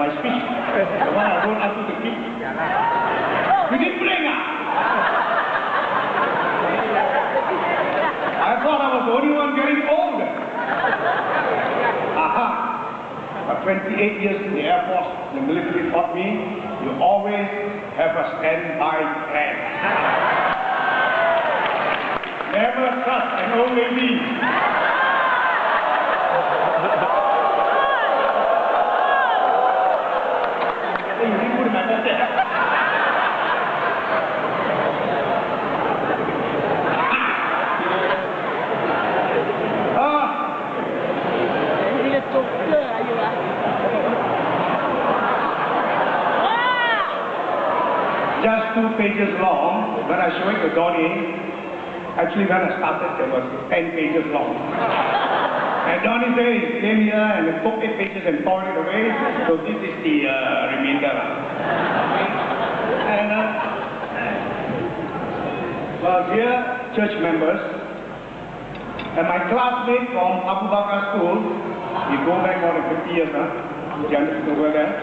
my speech. The one I wrote after the speech. You didn't bring up. I thought I was the only one getting old. Aha. For 28 years in the Air Force, the military taught me, you always have a standby plan. Never trust an old lady. Just 2 pages long. When I showed it to Donny, actually when I started it was 10 pages long. And Donny said he came here and took 8 pages and tore it away. So this is the remainder. And well, dear church members, and my classmate from Abu Bakar School, we go back more than 50 years, you understand over there.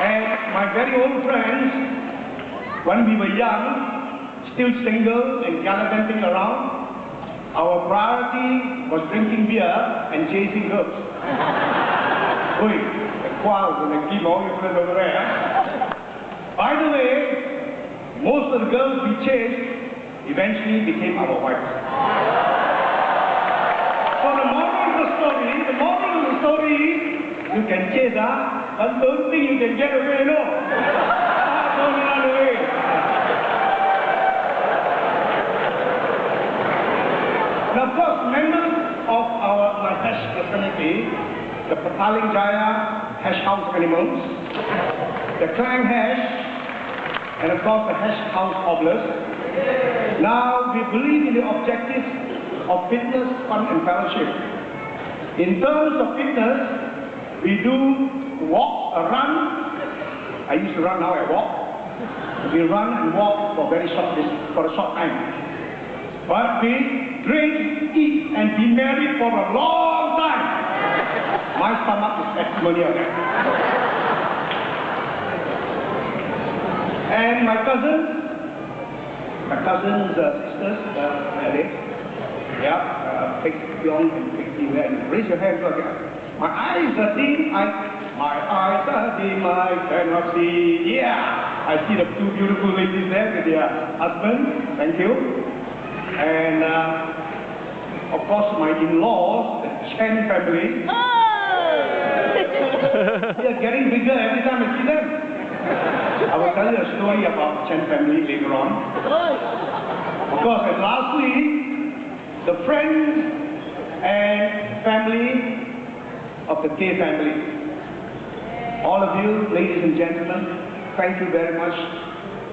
And my very old friends, when we were young, still single and gallivanting around, our priority was drinking beer and chasing girls. Oi, the quails and the chemo you put over there. By the way, most of the girls we chased eventually became our wives. So the moral of the story is, you can chase her, but don't think you can get away, no. Don't run away. Now, of course, members of my hash fraternity, the Pauline hash house animals, the clan hash, and of course the hash house hobblers. Now, we believe in the objectives of fitness, fun, and fellowship. In terms of fitness, we do walk, run. I used to run, now I walk. We run and walk for a short time. But we drink, eat, and be married for a long time. My stomach is testimony of that. And my cousins, sisters, Fix Pyong and Fix Yuen. Raise your hands again. My eyes are dim, I cannot see. Yeah, I see the 2 beautiful ladies there with their husbands. Thank you. And of course, my in-laws, the Chen family. They are getting bigger every time I see them. I will tell you a story about Chen family later on. Of course, and lastly, the friends and family of the K family. All of you, ladies and gentlemen, thank you very much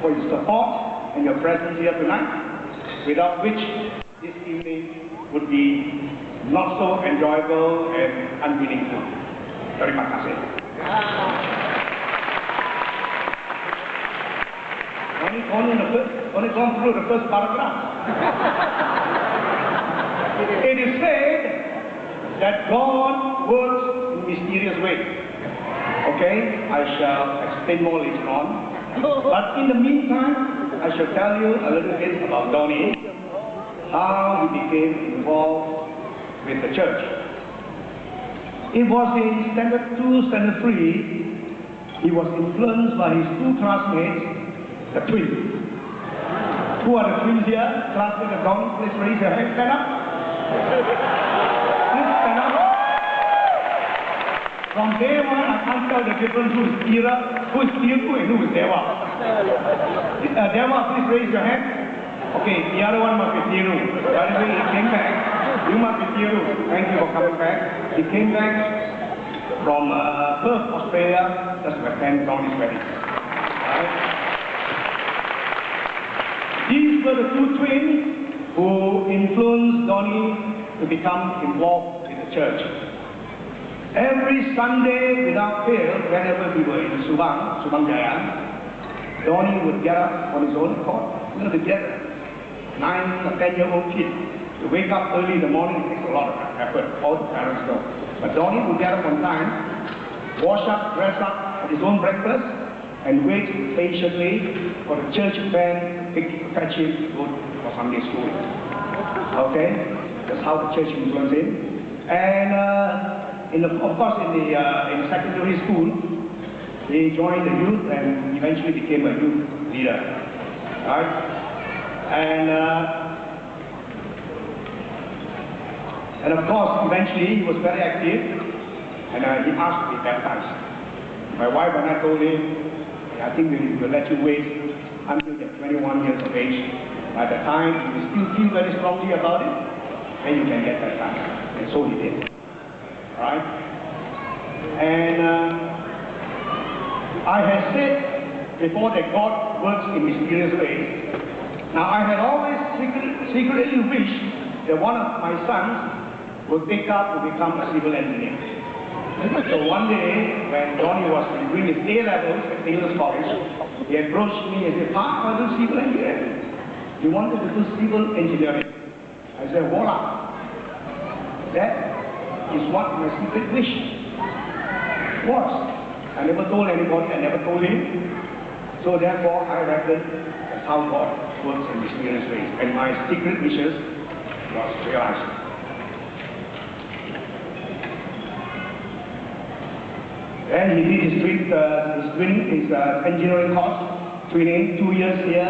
for your support and your presence here tonight, without which this evening would be not so enjoyable and unmeaningful. Terima kasih. Only gone through the first paragraph. It is said that God works in mysterious ways. Okay, I shall explain more later on. But in the meantime, I shall tell you a little bit about Donny, how he became involved with the church. It was in Standard 2, Standard 3, he was influenced by his 2 classmates, the twins. Who are the twins here? Classmates of Donny, please raise your hand, stand up. From day one, I can't tell the difference who is Tira, who is Tiru, and who is Deva. Deva, please raise your hand. Okay, the other one must be Tiru. By the way, he came back. You must be Tiru. Thank you for coming back. He came back from Perth, Australia, just to attend Donny's wedding. Right? These were the 2 twins who influenced Donny to become involved in the church. Every Sunday, without fail, whenever we were in Subang Jaya, Donny would get up on his own accord. You know, together, 9 or 10-year-old kid, To wake up early in the morning takes a lot of effort. All the parents know. But Donny would get up on time, wash up, dress up, have his own breakfast, and wait patiently for the church band to fetch him to go for Sunday school. Okay? That's how the church influenced him. And of course, in secondary school, he joined the youth and eventually became a youth leader. Right? And of course, eventually he was very active, and he asked to be baptized. My wife and I told him, I think we'll let you wait until you're 21 years of age. By the time you still feel very strongly about it, then you can get baptized. And so he did. Right? And I had said before that God works in mysterious ways. Now I had always secretly wished that one of my sons would pick up to become a civil engineer. So one day, when Donny was doing his A-levels at Taylor's College, he approached me and said, "Pa, I do civil engineering." He wanted to do civil engineering. I said, voila. That is what my secret wish was. I never told anybody, I never told him. So therefore, I reckon that's how God works in mysterious ways. And my secret wishes was realized. Then he did his engineering course, training 2 years here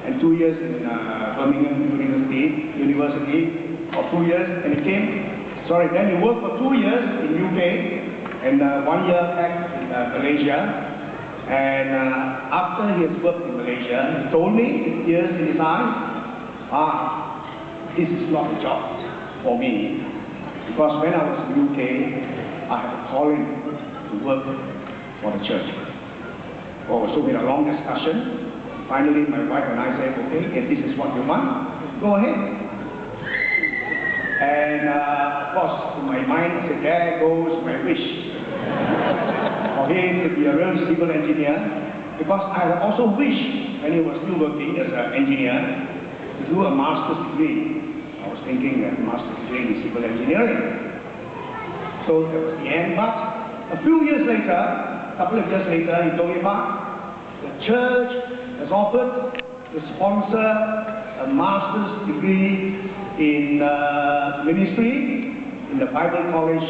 and 2 years in Birmingham University, or 2 years, and then he worked for 2 years in UK and 1 year back in Malaysia. And after he has worked in Malaysia, he told me, with tears in his eyes, this is not a job for me, because when I was in UK, I had a calling to work for the church. So we had a long discussion. Finally, my wife and I said, okay, if this is what you want, go ahead. And of course, in my mind, I said, there goes my wish for him to be a real civil engineer, because I had also wished, when he was still working as an engineer, to do a master's degree. I was thinking that master's degree in civil engineering. So that was the end. But a few years later, a couple of years later, he told me, the church has offered to sponsor a master's degree in ministry in the Bible College,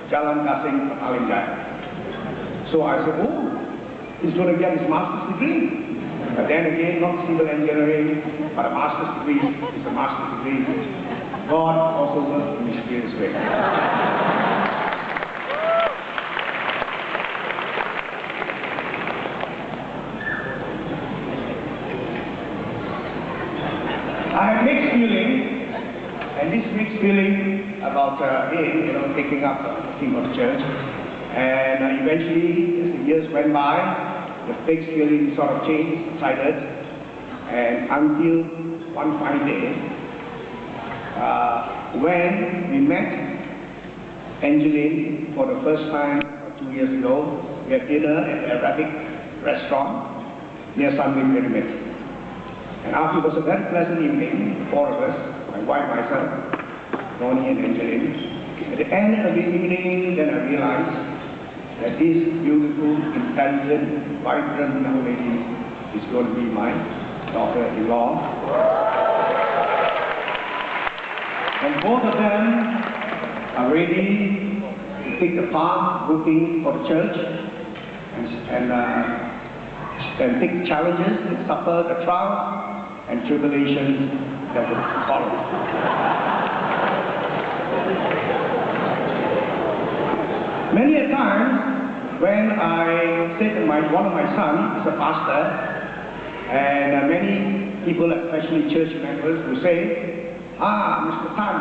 Jalan Gasing, Pauline. So I said, oh, he's going to get his master's degree. But then again, not civil engineering, but a master's degree is a master's degree. God also works in mysterious ways. I have mixed feeling, and this mixed feeling about him, taking up the thing of the church. And eventually, as the years went by, the mixed feeling sort of changed, subsided, and until one fine day, when we met Angeline for the first time 2 years ago, we had dinner at an Arabic restaurant near Sunway Pyramid. And after it was a very pleasant evening, the four of us, my wife, myself, Donny and Angeline. At the end of the evening, then I realized that this beautiful, intelligent, vibrant young lady is going to be my daughter-in-law. And both of them are ready to take the path looking for the church and take the challenges and suffer the trials and tribulations that will follow. Many a time, when I say that one of my sons is a pastor, and many people, especially church members, will say, Mr. Tan,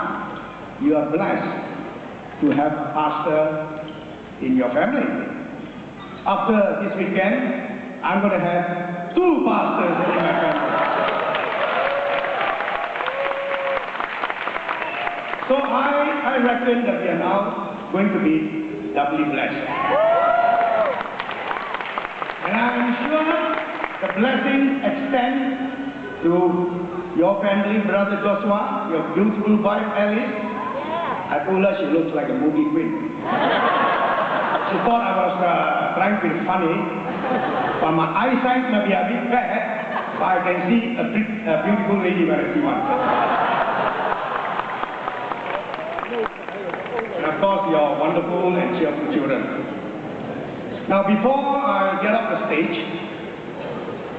you are blessed to have a pastor in your family. After this weekend, I'm going to have 2 pastors in my family. So I reckon that we are now going to be doubly blessed. And I'm sure the blessing extends to to your family, Brother Joshua, your beautiful wife, Alice. I told her she looks like a movie queen. She thought I was trying to be funny, but my eyesight may be a bit bad, but I can see a beautiful lady when I see one. And of course, your wonderful and cheerful children. Now, before I get off the stage,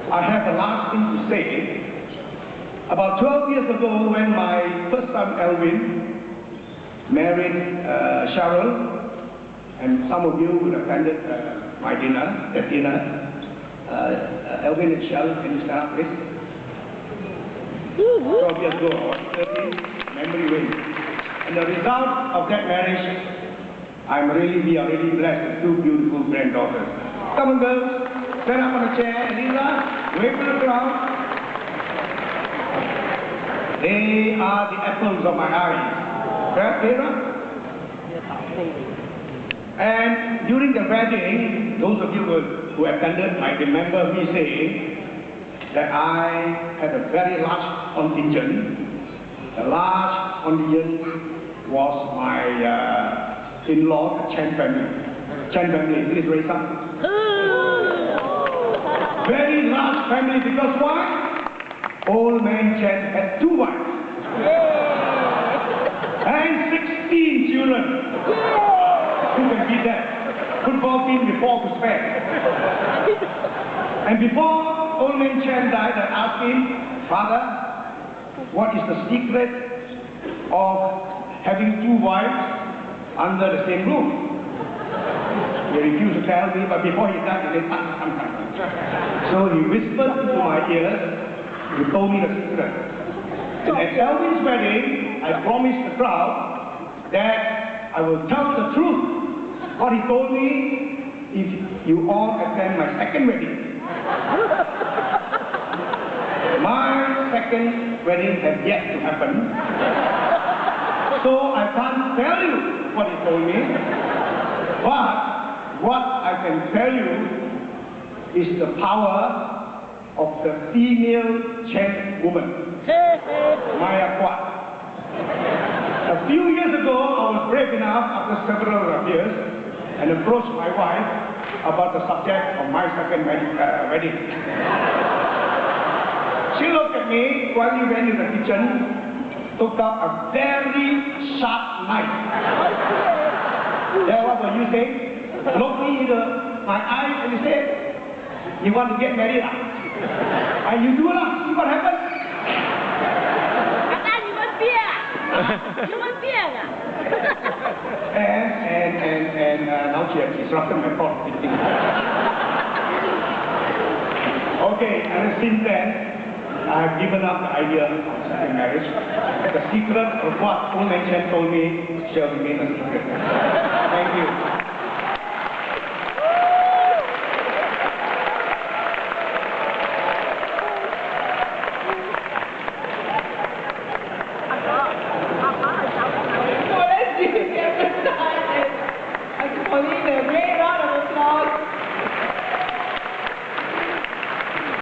I have the last thing to say. About 12 years ago, when my first son, Alvin, married Cheryl, and some of you would have attended my dinner, that dinner. Alvin and Cheryl, can you stand up, please? 12 years ago, I was 13, memory wins. And the result of that marriage, we are really blessed with two beautiful granddaughters. Come on, girls, stand up on a chair. Lisa, wave to the crowd. They are the apples of my eyes. Correct, Vera? And during the wedding, those of you who attended might remember me saying that I had a very large contingent. The large contingent was my in-law, Chen family. Chen family, please raise up. Very large family, because why? Old man Chen had 2 wives. And 16 children. Who can beat that? Football team with 4 to spare. And before old man Chen died, I asked him, Father, what is the secret of having 2 wives under the same roof? He refused to tell me, but before he died, he said, come. So he whispered into my ears. He told me the secret. And at Alvin's wedding, I promised the crowd that I will tell the truth. What he told me, if you all attend my second wedding. My second wedding has yet to happen. So I can't tell you what he told me. But what I can tell you is the power of the female Chen woman, Maya Kwat. A few years ago, I was brave enough, after several years, and approached my wife about the subject of my second wedding. She looked at me while we went in the kitchen, took out a very sharp knife. Yeah, what were you saying? Looked me in my eyes and he said, you want to get married? And you do lah, see what happens? And now she has disrupted my thought thinking. Okay, and since then, I have given up the idea of second marriage. The secret of what old man Chen told me shall remain a secret.